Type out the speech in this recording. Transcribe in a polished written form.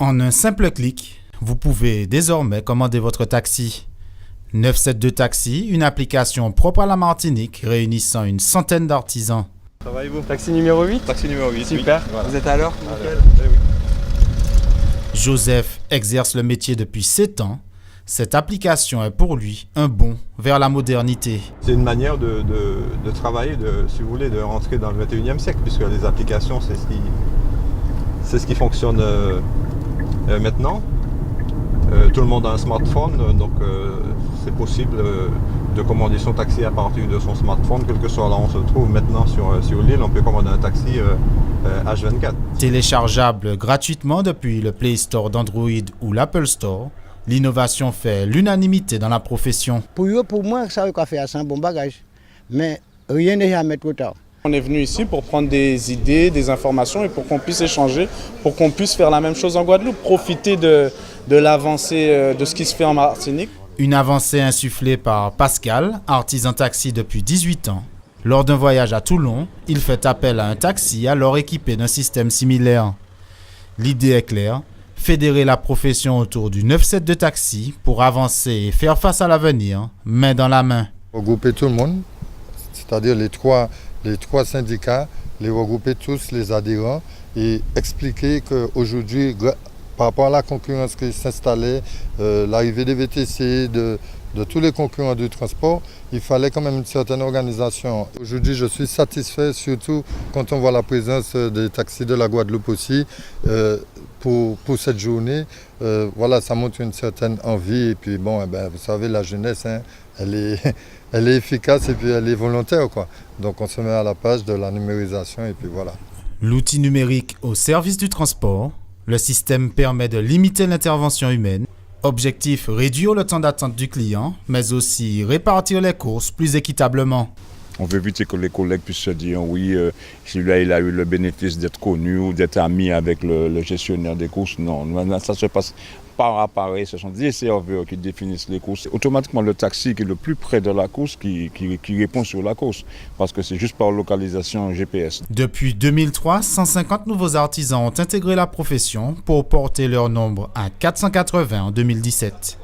En un simple clic, vous pouvez désormais commander votre taxi. 972 Taxi, une application propre à la Martinique réunissant une centaine d'artisans. Ça va et vous? Taxi numéro 8? Taxi numéro 8. Super, oui. Voilà. Vous êtes à l'heure? Joseph exerce le métier depuis 7 ans. Cette application est pour lui un bond vers la modernité. C'est une manière de travailler, si vous voulez, de rentrer dans le 21e siècle, puisque les applications, c'est ce qui fonctionne maintenant. Tout le monde a un smartphone, donc c'est possible de commander son taxi à partir de son smartphone, quel que soit là où on se trouve. Maintenant sur l'île, on peut commander un taxi H24. Téléchargeable gratuitement depuis le Play Store d'Android ou l'Apple Store, l'innovation fait l'unanimité dans la profession. Pour moi, ça veut faire un bon bagage. Mais rien n'est jamais trop tard. On est venu ici pour prendre des idées, des informations et pour qu'on puisse échanger, pour qu'on puisse faire la même chose en Guadeloupe, profiter de l'avancée de ce qui se fait en Martinique. Une avancée insufflée par Pascal, artisan taxi depuis 18 ans. Lors d'un voyage à Toulon, il fait appel à un taxi alors équipé d'un système similaire. L'idée est claire, fédérer la profession autour du 972 Taxi pour avancer et faire face à l'avenir, main dans la main. Regrouper tout le monde, c'est-à-dire les trois syndicats, les regrouper tous les adhérents et expliquer qu'aujourd'hui, par rapport à la concurrence qui s'installait, l'arrivée des VTC, de tous les concurrents du transport, il fallait quand même une certaine organisation. Aujourd'hui, je suis satisfait, surtout quand on voit la présence des taxis de la Guadeloupe aussi pour cette journée. Voilà, ça montre une certaine envie. Et puis bon, vous savez, la jeunesse, elle est efficace et puis elle est volontaire, quoi. Donc on se met à la page de la numérisation et puis voilà. L'outil numérique au service du transport, le système permet de limiter l'intervention humaine. Objectif, réduire le temps d'attente du client, mais aussi répartir les courses plus équitablement. On veut éviter que les collègues puissent se dire oui, celui-là il a eu le bénéfice d'être connu ou d'être ami avec le gestionnaire des courses. Non, maintenant ça se passe par appareil, ce sont des serveurs qui définissent les courses. Automatiquement le taxi qui est le plus près de la course qui répond sur la course parce que c'est juste par localisation GPS. Depuis 2003, 150 nouveaux artisans ont intégré la profession pour porter leur nombre à 480 en 2017.